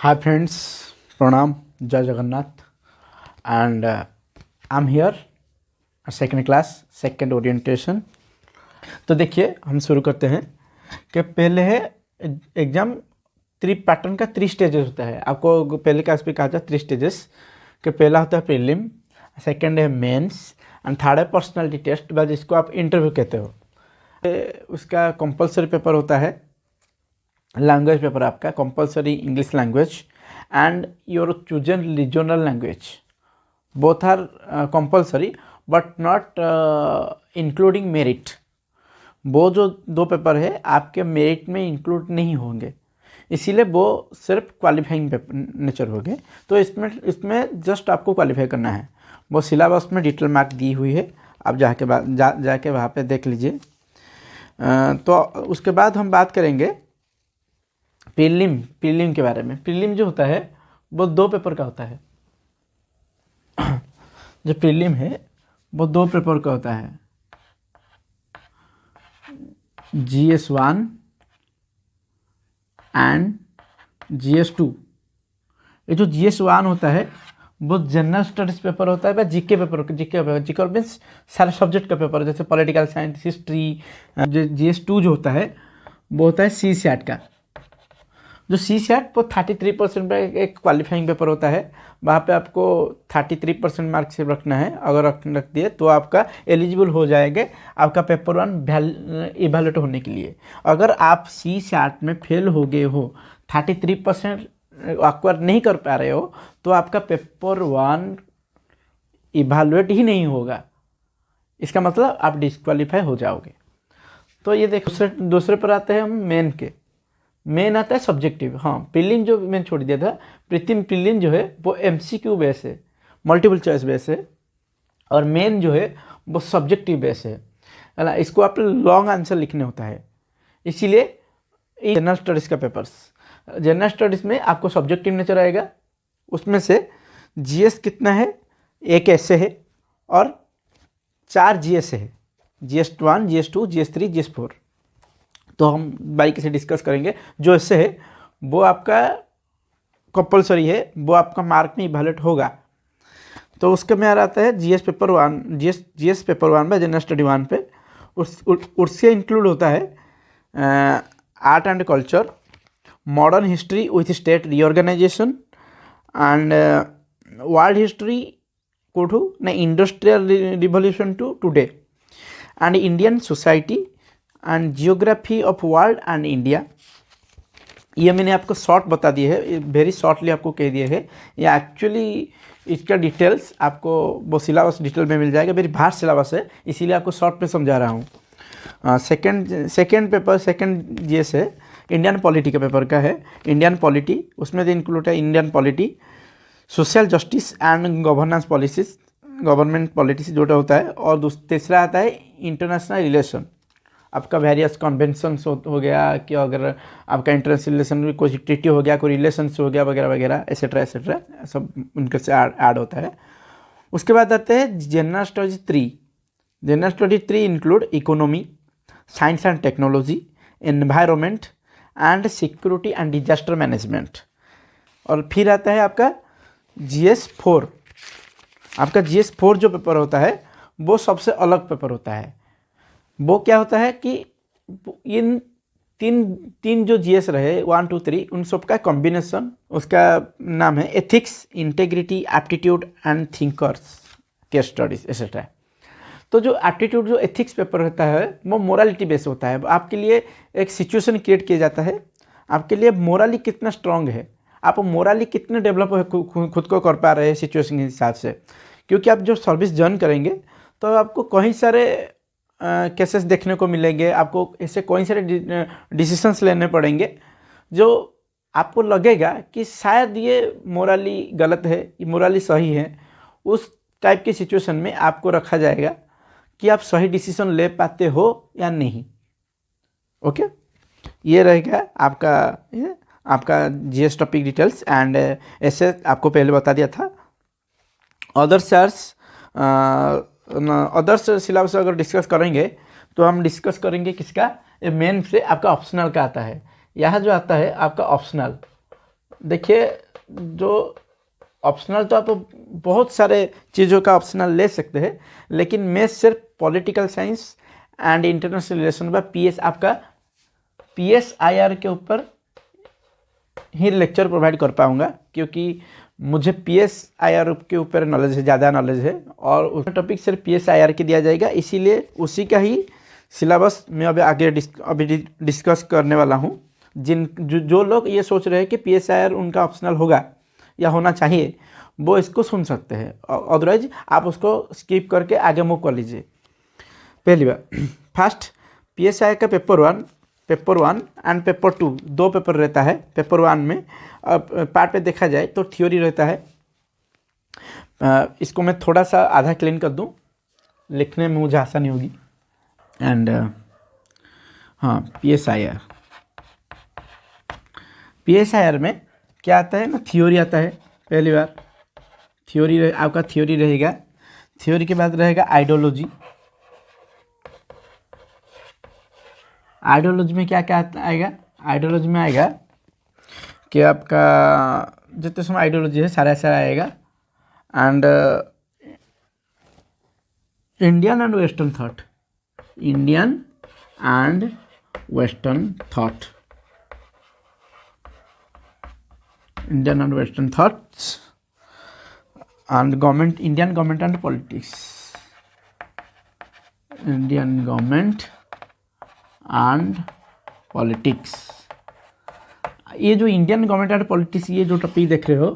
Hi friends, Pranam, Jai Jagannath, and I'm here second class second orientation. तो देखिए हम शुरू करते हैं कि पहले है एग्जाम पैटर्न का 3 स्टेजेस होता है। आपको पहले क्लास पे कहा था 3 स्टेजेस कि पहला होता है प्रीलिम, सेकंड है मेंस एंड थर्ड है पर्सनालिटी टेस्ट, बस जिसको आप इंटरव्यू कहते हो। उसका कंपलसरी पेपर होता है लैंग्वेज पेपर, आपका compulsory English language and your chosen regional language, both are compulsory but not including merit. वो जो 2 पेपर है आपके मेरिट में इंक्लूड नहीं होंगे, इसीलिए वो सिर्फ क्वालिफाइंग नेचर हो गए। तो इसमें जस्ट आपको क्वालिफाई करना है। वो सिलेबस में डिटेल मार्क दी हुई है, आप जाके वहाँ पे देख लीजिए। तो उसके बाद हम बात करेंगे प्रीलिम के बारे में। प्रीलिम जो होता है वो 2 पेपर का होता है। जो प्रीलिम है वो 2 पेपर का होता है, GS1 एंड GS2। ये जो GS1 होता है वो जनरल स्टडीज पेपर होता है, जीके पेपर मीन्स सारे सब्जेक्ट का पेपर, जैसे पॉलिटिकल साइंस, हिस्ट्री। GS2 जो होता है वो होता है CSAT का। जो CSAT वो 33% का एक क्वालिफाइंग पेपर होता है। वहाँ पे आपको 33% मार्क से रखना है। अगर रख दिए तो आपका एलिजिबल हो जाएगा आपका पेपर 1 इवैल्यूएट होने के लिए। अगर आप CSAT में फेल हो गए हो, 33% एक्वायर नहीं कर पा रहे हो, तो आपका पेपर 1 इवैल्यूएट ही नहीं होगा। इसका मतलब आप डिस्क्वालीफाई हो जाओगे। तो ये देखो, दूसरे पर आते हैं हम मेन के। मेन आता है सब्जेक्टिव। हाँ, प्रीलिम जो मैंने छोड़ दिया था, प्रीलिम जो है वो MCQ बेस है, मल्टीपल चॉइस बेस है, और मेन जो है वो सब्जेक्टिव बेस है ना। इसको आप लॉन्ग आंसर लिखने होता है, इसीलिए जनरल स्टडीज़ का पेपर्स। जनरल स्टडीज़ में आपको सब्जेक्टिव नेचर आएगा, उसमें से GS कितना है, 1 ऐसे है और 4 GS है, GS1, GS2, GS3, GS4। तो हम बारीकी से डिस्कस करेंगे। जो इससे है वो आपका कंपलसरी है, वो आपका मार्क में इवैल्यूएट होगा। तो उसके में आ रहा है GS पेपर 1, GS पेपर 1 में जनरल स्टडी 1 पे उससे इंक्लूड होता है art and culture, modern history with state reorganisation and world history कोठू ना industrial revolution to today and Indian society and geography of world and India. ये मैंने आपको शॉर्ट बता दिए है, वेरी शॉर्टली आपको कह दिए है। ये एक्चुअली इसका डिटेल्स आपको वो सिलेबस डिटेल में मिल जाएगा। मेरी भार सिलेबस है, इसीलिए आपको शॉर्ट में समझा रहा हूँ। सेकेंड पेपर सेकेंड GS है, इंडियन पॉलिटी का पेपर का है। इंडियन पॉलिटी, उसमें इंक्लूड है Indian polity, social justice and governance policies, government politics जो होता है। और तीसरा आता है इंटरनेशनल रिलेशन, आपका वेरियस कन्वेंशंस हो गया, कि अगर आपका इंटरनेशनल रिलेशन में कोई ट्रीटी हो गया, कोई रिलेशंस हो गया वगैरह वगैरह, एसेट्रा सब उनके से ऐड होता है। उसके बाद आते हैं general studies 3। General study 3 include economy, science and technology, environment and security and disaster management. और फिर आता है आपका GS4। आपका GS4 जो पेपर होता है वो सबसे अलग पेपर होता है। वो क्या होता है कि इन तीन जो GS रहे 1, 2, 3, उन सब का कॉम्बिनेशन, उसका नाम है ethics, integrity, aptitude and thinkers case studies etcetera. तो जो एप्टीट्यूड, जो एथिक्स पेपर होता है वो मोरालिटी बेस होता है। आपके लिए एक सिचुएशन क्रिएट किया जाता है, आपके लिए मोरली कितना स्ट्रांग है, आप मोरली कितने डेवलप खुद को कर पा रहे हैं सिचुएशन के हिसाब से। क्योंकि आप जो सर्विस ज्वाइन करेंगे तो आपको कई सारे केसेस देखने को मिलेंगे, आपको ऐसे कई सारे डिसीजंस लेने पड़ेंगे जो आपको लगेगा कि शायद ये मोरली गलत है, ये मोरली सही है। उस टाइप की सिचुएशन में आपको रखा जाएगा कि आप सही डिसीजन ले पाते हो या नहीं। ओके, ये रहेगा आपका GS टॉपिक डिटेल्स। एंड ऐसे आपको पहले बता दिया था। अदर्स सिलेबस अगर डिस्कस करेंगे तो हम डिस्कस करेंगे किसका, मेन से आपका ऑप्शनल का आता है। यहाँ जो आता है आपका ऑप्शनल, देखिए, जो ऑप्शनल तो आप बहुत सारे चीज़ों का ऑप्शनल ले सकते हैं, लेकिन मैं सिर्फ political science and international relation व पीएस आपका PSIR के ऊपर ही लेक्चर प्रोवाइड कर पाऊँगा, क्योंकि मुझे PSIR के ऊपर नॉलेज है, ज़्यादा नॉलेज है, और उस टॉपिक सिर्फ PSIR के दिया जाएगा, इसीलिए उसी का ही सिलेबस मैं अभी आगे डिस्कस करने वाला हूँ। जो लोग ये सोच रहे हैं कि PSIR उनका ऑप्शनल होगा या होना चाहिए, वो इसको सुन सकते हैं, अदरवाइज आप उसको स्किप करके आगे मूव कर लीजिए। पहली बार फर्स्ट, PSI का पेपर वन एंड पेपर 2 दो पेपर रहता है। पेपर 1 में पार्ट पे देखा जाए तो थ्योरी रहता है। इसको मैं थोड़ा सा आधा क्लीन कर दूं, लिखने में मुझे आसानी होगी। एंड हाँ, PSIR में क्या आता है ना, थ्योरी आता है। पहली बार थ्योरी आपका थ्योरी रहेगा। थ्योरी के बाद रहेगा आइडियोलॉजी। आइडियोलॉजी में क्या क्या आएगा? आइडियोलॉजी में आएगा कि आपका जितने समय आइडियोलॉजी है सारा आएगा। And Indian and western thought, Indian and western thought, Indian and western thoughts and government, Indian government and politics, Indian government and politics. ये जो इंडियन गवर्नमेंट एंड पॉलिटिक्स, ये जो टॉपिक देख रहे हो,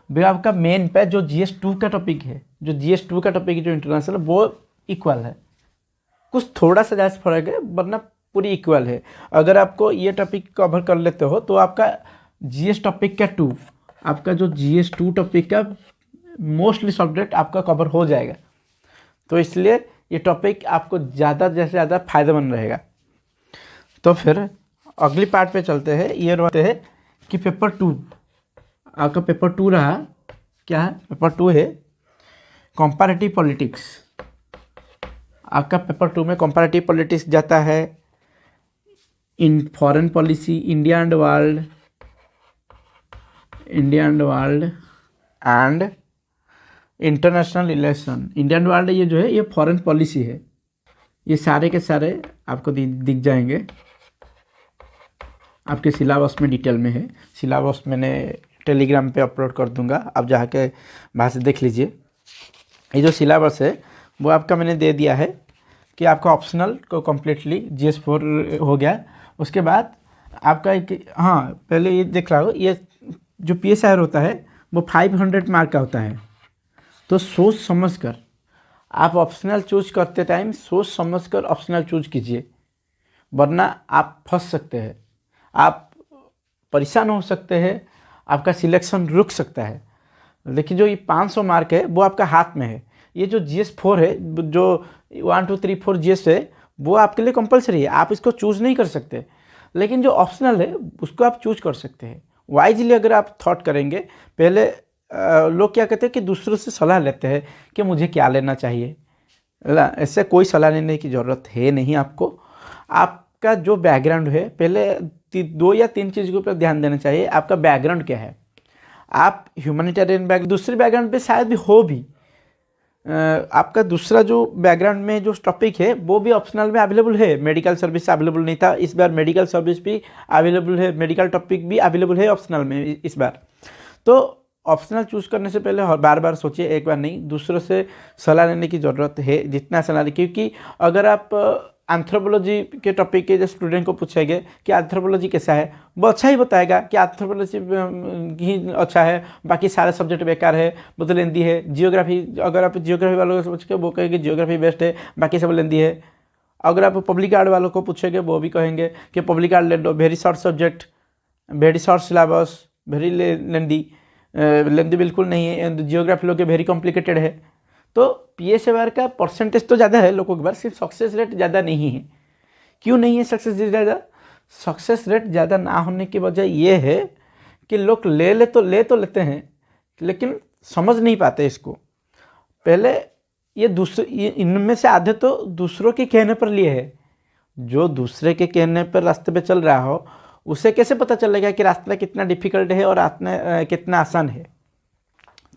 वो आपका मेन पे जो GS2 का टॉपिक है, जो GS2 का टॉपिक जो इंटरनेशनल, वो इक्वल है। कुछ थोड़ा सा ज़्यादा फर्क है, वरना पूरी इक्वल है। अगर आपको ये टॉपिक कवर कर लेते हो तो आपका GS टॉपिक का 2, आपका जो GS2 टॉपिक का मोस्टली सब्जेक्ट आपका कवर हो जाएगा। तो इसलिए ये टॉपिक आपको ज़्यादा से ज़्यादा फायदेमंद रहेगा। तो फिर अगली पार्ट पे चलते हैं। ये रहते हैं कि पेपर 2, आपका पेपर 2 रहा, क्या है? पेपर 2 है कंपैरेटिव पॉलिटिक्स। आपका पेपर 2 में कंपैरेटिव पॉलिटिक्स जाता है, in foreign policy, India and world and international relation. India and world ये जो है, ये फॉरेन पॉलिसी है। ये सारे के सारे आपको दिख जाएंगे आपके सिलेबस में, डिटेल में है। सिलेबस मैंने टेलीग्राम पे अपलोड कर दूंगा, आप जाके वहाँ से देख लीजिए। ये जो सिलेबस है वो आपका मैंने दे दिया है कि आपका ऑप्शनल को कम्प्लीटली GS4 हो गया। उसके बाद आपका एक, हाँ पहले ये देख रहा हो, ये जो PSIR होता है वो 500 मार्क का होता है। तो सोच समझ कर आप ऑप्शनल चूज करते टाइम सोच समझ कर ऑप्शनल चूज कीजिए, वरना आप फंस सकते हैं, आप परेशान हो सकते हैं, आपका सिलेक्शन रुक सकता है। लेकिन जो ये 500 मार्क है वो आपका हाथ में है। ये जो GS4 है, जो 1 2 3 4 GS है, वो आपके लिए कंपलसरी है, आप इसको चूज नहीं कर सकते। लेकिन जो ऑप्शनल है उसको आप चूज कर सकते हैं। वाइजली अगर आप थॉट करेंगे, पहले लोग क्या कहते हैं कि दूसरों से सलाह लेते हैं कि मुझे क्या लेना चाहिए। ऐसे कोई सलाह लेने की ज़रूरत है नहीं आपको। आपका जो बैकग्राउंड है, पहले 2 या 3 चीज़ के ऊपर ध्यान देना चाहिए। आपका बैकग्राउंड क्या है? आप ह्यूमैनिटेरियन बैकग्राउंड, दूसरे बैकग्राउंड पे शायद भी हो भी, आपका दूसरा जो बैकग्राउंड में जो टॉपिक है वो भी ऑप्शनल में अवेलेबल है। मेडिकल सर्विस अवेलेबल नहीं था, इस बार मेडिकल सर्विस भी अवेलेबल है, मेडिकल टॉपिक भी अवेलेबल है ऑप्शनल में इस बार। तो ऑप्शनल चूज़ करने से पहले बार बार सोचिए, एक बार नहीं, दूसरों से सलाह लेने की ज़रूरत है, जितना सलाह लें। क्योंकि अगर आप एंथ्रोपोलॉजी के टॉपिक के जो स्टूडेंट को पूछेंगे कि एंथ्रोपोलॉजी कैसा है, वो अच्छा ही बताएगा कि एंथ्रोपोलॉजी ही अच्छा है, बाकी सारे सब्जेक्ट बेकार है, वो तो लेंदी है। जियोग्राफी, अगर आप जियोग्राफी वालों को पूछेंगे वो कहेंगे जियोग्राफी बेस्ट है, बाकी सब लेंदी है। अगर आप पब्लिक आर्ट वालों को पूछेंगे वो भी कहेंगे कि पब्लिक आर्ट ले लो, very short subject, very short syllabus, very lengthy बिल्कुल नहीं है। जियोग्राफी लोग के वेरी कॉम्प्लिकेटेड है। तो PSIR का परसेंटेज तो ज़्यादा है लोगों के पास, सिर्फ सक्सेस रेट ज़्यादा नहीं है। क्यों नहीं है सक्सेस रेट ज़्यादा? सक्सेस रेट ज़्यादा ना होने की वजह ये है कि लोग ले लेते हैं, लेकिन समझ नहीं पाते इसको। पहले ये इनमें से आधे तो दूसरों के कहने पर लिए है। जो दूसरे के कहने पर रास्ते पे चल रहा हो उसे कैसे पता चलेगा कि रास्ता कितना डिफिकल्ट है और रास्ता कितना आसान है।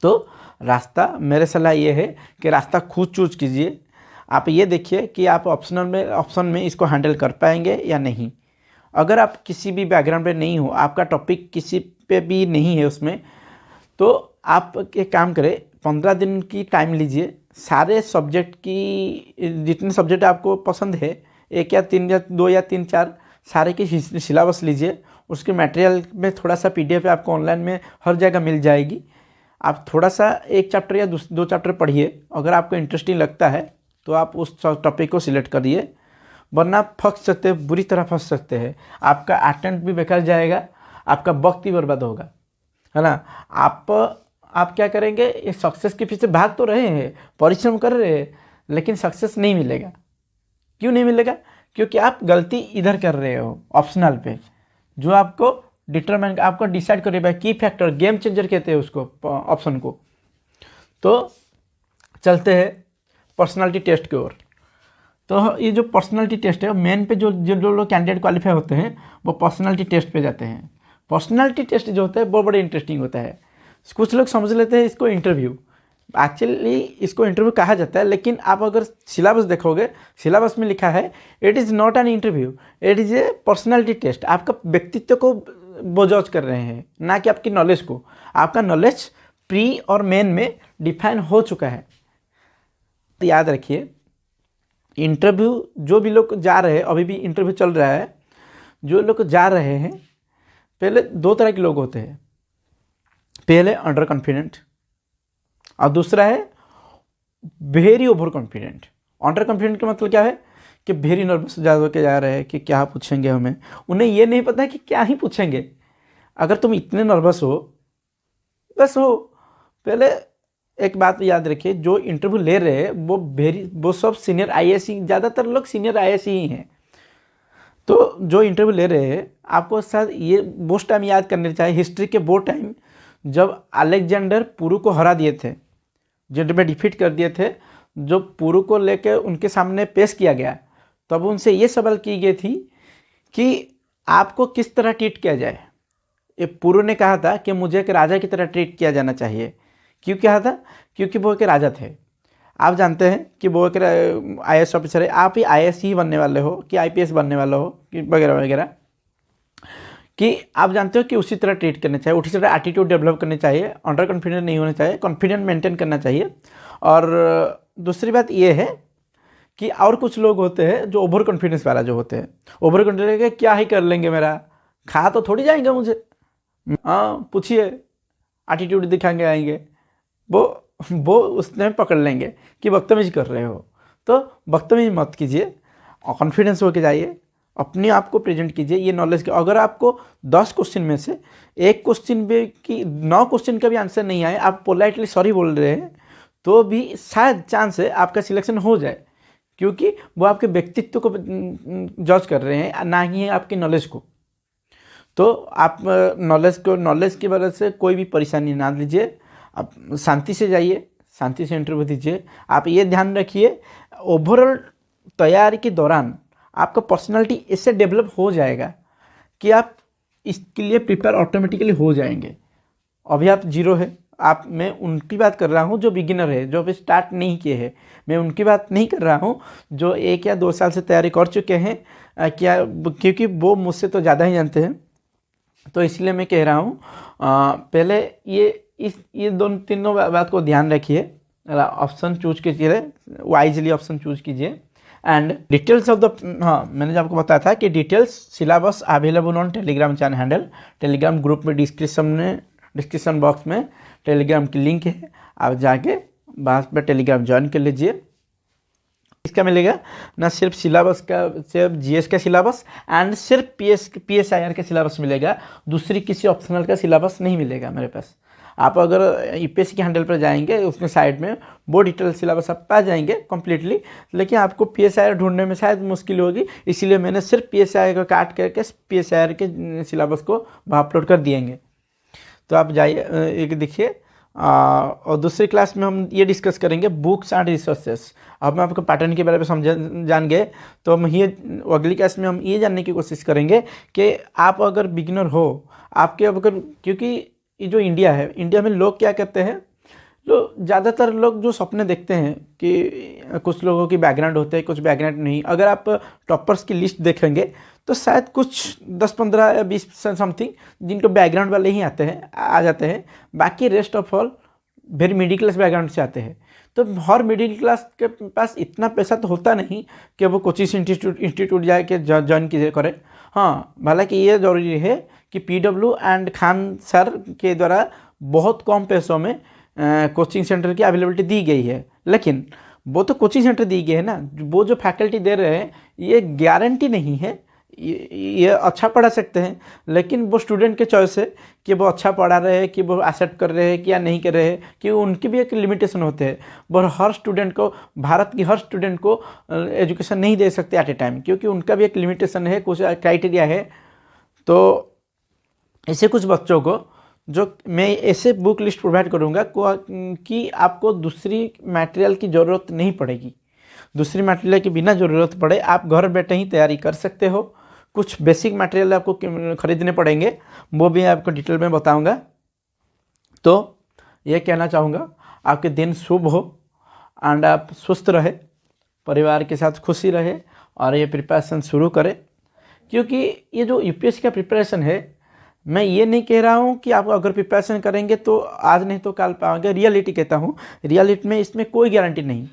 तो रास्ता, मेरे सलाह ये है कि रास्ता खुद चूज कीजिए। आप ये देखिए कि आप ऑप्शन में इसको हैंडल कर पाएंगे या नहीं। अगर आप किसी भी बैकग्राउंड पे नहीं हो, आपका टॉपिक किसी पे भी नहीं है उसमें, तो आप एक काम करें, 15 दिन की टाइम लीजिए, सारे सब्जेक्ट की जितने सब्जेक्ट आपको पसंद है, 1 या 3 या 2 या 3 4 सारे की सिलेबस लीजिए। उसके मटेरियल में थोड़ा सा PDF आपको ऑनलाइन में हर जगह मिल जाएगी। आप थोड़ा सा 1 चैप्टर या 2 चैप्टर पढ़िए। अगर आपको इंटरेस्टिंग लगता है तो आप उस टॉपिक को सिलेक्ट करिए, वरना फंस सकते हैं, बुरी तरह फंस सकते हैं। आपका अटेम्प्ट भी बेकार जाएगा, आपका वक्त भी बर्बाद होगा, है ना। आप क्या करेंगे, ये सक्सेस के पीछे भाग तो रहे हैं, परिश्रम कर रहे हैं, लेकिन सक्सेस नहीं मिलेगा। क्यों नहीं मिलेगा? क्योंकि आप गलती इधर कर रहे हो ऑप्शनल पे, जो आपको डिटरमाइन, आपको डिसाइड करेगा। की फैक्टर, गेम चेंजर कहते हैं उसको, ऑप्शन को। तो चलते हैं पर्सनालिटी टेस्ट की ओर। तो ये जो पर्सनालिटी टेस्ट है, मेन पे जो लोग कैंडिडेट क्वालिफाई होते हैं वो पर्सनालिटी टेस्ट पे जाते हैं। पर्सनालिटी टेस्ट जो होता है वो बड़ा इंटरेस्टिंग होता है। कुछ लोग समझ लेते हैं इसको इंटरव्यू, एक्चुअली इसको इंटरव्यू कहा जाता है, लेकिन आप अगर सिलेबस देखोगे, सिलेबस में लिखा है it is not an interview, it is a personality test. आपका व्यक्तित्व को वो जज कर रहे हैं, ना कि आपकी नॉलेज को। आपका नॉलेज प्री और मेन में डिफाइन हो चुका है। तो याद रखिए, इंटरव्यू जो भी लोग जा रहे हैं, अभी भी इंटरव्यू चल रहा है, जो लोग जा रहे हैं, पहले 2 तरह के लोग होते हैं। पहले अंडर कॉन्फिडेंट और दूसरा है very over confident. Under confident का मतलब क्या है कि वेरी नर्वस जा के जा रहे हैं कि क्या पूछेंगे हमें। उन्हें ये नहीं पता है कि क्या ही पूछेंगे। अगर तुम इतने नर्वस हो, बस हो, पहले एक बात याद रखिए, जो इंटरव्यू ले रहे हैं वो सब सीनियर IAS ही, ज़्यादातर लोग सीनियर IAS ही हैं। तो जो इंटरव्यू ले रहे हैं, आपको शायद ये वो टाइम याद करने चाहिए, हिस्ट्री के वो टाइम जब अलेक्जेंडर पुरु को हरा दिए थे, जिनमें डिफीट कर दिए थे, जो पुरु को लेकर उनके सामने पेश किया गया, तब उनसे ये सवाल की गई थी कि आपको किस तरह ट्रीट किया जाए। ये पुरु ने कहा था कि मुझे एक राजा की तरह ट्रीट किया जाना चाहिए। क्यों कहा था? क्योंकि वो एक राजा थे। आप जानते हैं कि वो एक IAS ऑफिसर है। आप ही IAS ही बनने वाले हो कि IPS बनने वाले हो कि वगैरह वगैरह, कि आप जानते हो कि उसी तरह ट्रीट करना चाहिए, उसी तरह एटीट्यूड डेवलप करनी चाहिए, अंडर कॉन्फिडेंट नहीं होना चाहिए, कॉन्फिडेंट मेंटेन करना चाहिए। और दूसरी बात ये है कि और कुछ लोग होते हैं जो ओवर कॉन्फिडेंस वाला जो होते हैं, ओवर कॉन्फिडेंस के क्या ही कर लेंगे, मेरा खा तो थोड़ी जाएंगे मुझे, हाँ पूछिए, एटीट्यूड दिखाएंगे आएंगे, वो उसमें पकड़ लेंगे कि बदतमीज कर रहे हो। तो बदतमीज मत कीजिए, कॉन्फिडेंस होके जाइए, अपने आप को प्रेजेंट कीजिए। ये नॉलेज के अगर आपको 10 क्वेश्चन में से 1 क्वेश्चन भी कि 9 क्वेश्चन का भी आंसर नहीं आए, आप पोलाइटली सॉरी बोल रहे हैं, तो भी शायद चांस है आपका सिलेक्शन हो जाए, क्योंकि वो आपके व्यक्तित्व को जज कर रहे हैं, ना ही आपकी नॉलेज को। तो आप नॉलेज की वजह से कोई भी परेशानी ना लीजिए, आप शांति से जाइए, शांति से इंटरव्यू दीजिए। आप ये ध्यान रखिए, ओवरऑल तैयारी के दौरान आपका पर्सनालिटी इससे डेवलप हो जाएगा कि आप इसके लिए प्रिपेयर ऑटोमेटिकली हो जाएंगे। अभी आप जीरो है, मैं उनकी बात कर रहा हूँ जो बिगिनर है, जो अभी स्टार्ट नहीं किए हैं। मैं उनकी बात नहीं कर रहा हूँ जो 1 या 2 साल से तैयारी कर चुके हैं, क्योंकि वो मुझसे तो ज़्यादा ही जानते हैं। तो इसलिए मैं कह रहा हूँ, पहले ये दोनों तीनों बात को ध्यान रखिए, ऑप्शन चूज कीजिए, वाइजली ऑप्शन चूज कीजिए। एंड डिटेल्स ऑफ द, हाँ मैंने जो आपको बताया था कि details syllabus available on Telegram channel handle, Telegram group में डिस्क्रिप्शन बॉक्स में टेलीग्राम की लिंक है, आप जाके वहाँ पर टेलीग्राम ज्वाइन कर लीजिए। इसका मिलेगा ना सिर्फ सिलेबस का, सिर्फ GS का सिलेबस एंड सिर्फ PSIR का सिलेबस मिलेगा, दूसरी किसी ऑप्शनल का सिलेबस नहीं मिलेगा मेरे पास। आप अगर UPSC के हैंडल पर जाएंगे, उसमें साइड में वो डिटेल सिलेबस आप पा जाएंगे कम्प्लीटली, लेकिन आपको PSIR ढूंढने में शायद मुश्किल होगी, इसीलिए मैंने सिर्फ PSIR को काट करके PSIR के सिलेबस को वहाँ अपलोड कर दिएंगे। तो आप जाइए, एक देखिए, और दूसरी क्लास में हम ये डिस्कस करेंगे बुक्स एंड रिसोर्सेस। अब मैं आपको पैटर्न के बारे में जान गए, तो हम ये अगली क्लास में हम ये जानने की कोशिश करेंगे कि आप अगर बिगिनर हो, आपके अगर, क्योंकि ये जो इंडिया है, इंडिया में लोग क्या कहते हैं, तो ज़्यादातर लोग जो सपने देखते हैं कि कुछ लोगों की बैकग्राउंड होते हैं, कुछ बैकग्राउंड नहीं। अगर आप टॉपर्स की लिस्ट देखेंगे तो शायद कुछ 10-15 या 20 समथिंग जिनको बैकग्राउंड वाले ही आते हैं, आ जाते हैं। बाकी rest of all very middle class background से आते हैं। तो हर मिडिल क्लास के पास इतना पैसा तो होता नहीं कि वो कोचिंग इंस्टीट्यूट जाए के ज्वाइन कीजिए करें। हाँ, हालांकि ये ज़रूरी है कि PW एंड खान सर के द्वारा बहुत कम पैसों में कोचिंग सेंटर की अवेलेबिलिटी दी गई है, लेकिन वो तो कोचिंग सेंटर दी गई है ना, वो जो फैकल्टी दे रहे हैं ये गारंटी नहीं है ये अच्छा पढ़ा सकते हैं, लेकिन वो स्टूडेंट के चॉइस है कि वो अच्छा पढ़ा रहे हैं, कि वो एक्सेप्ट कर रहे हैं कि या नहीं कर रहे हैं, कि उनकी भी एक लिमिटेशन होते हैं। वो हर स्टूडेंट को, भारत की हर स्टूडेंट को एजुकेशन नहीं दे सकते एट ए टाइम, क्योंकि उनका भी एक लिमिटेशन है, कुछ क्राइटेरिया है। तो ऐसे कुछ बच्चों को जो मैं ऐसे बुक लिस्ट प्रोवाइड करूँगा कि आपको दूसरी मटेरियल की ज़रूरत नहीं पड़ेगी। दूसरी मटेरियल की बिना ज़रूरत पड़े आप घर बैठे ही तैयारी कर सकते हो। कुछ बेसिक मटेरियल आपको खरीदने पड़ेंगे, वो भी आपको डिटेल में बताऊंगा। तो ये कहना चाहूँगा, आपके दिन शुभ हो एंड आप स्वस्थ रहे, परिवार के साथ खुशी रहे और ये प्रिपरेशन शुरू करें। क्योंकि ये जो UPSC का प्रिपरेशन है, मैं ये नहीं कह रहा हूँ कि आप अगर प्रिपरेशन करेंगे तो आज नहीं तो कल पाओगे, रियलिटी कहता हूँ। रियलिटी में इसमें कोई गारंटी नहीं,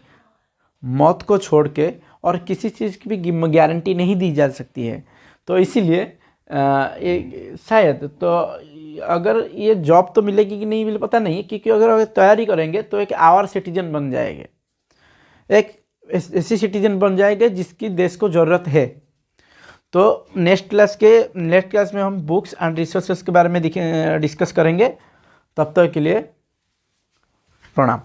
मौत को छोड़ के और किसी चीज़ की भी गारंटी नहीं दी जा सकती है। तो इसीलिए शायद तो अगर ये जॉब तो मिलेगी कि नहीं मिले पता नहीं, क्योंकि अगर तैयारी करेंगे तो एक आवर सिटीजन बन जाएंगे, एक ऐसी सिटीजन बन जाएंगे जिसकी देश को ज़रूरत है। तो नेक्स्ट क्लास में हम बुक्स एंड रिसोर्सेज के बारे में डिस्कस करेंगे। तब तक के लिए प्रणाम।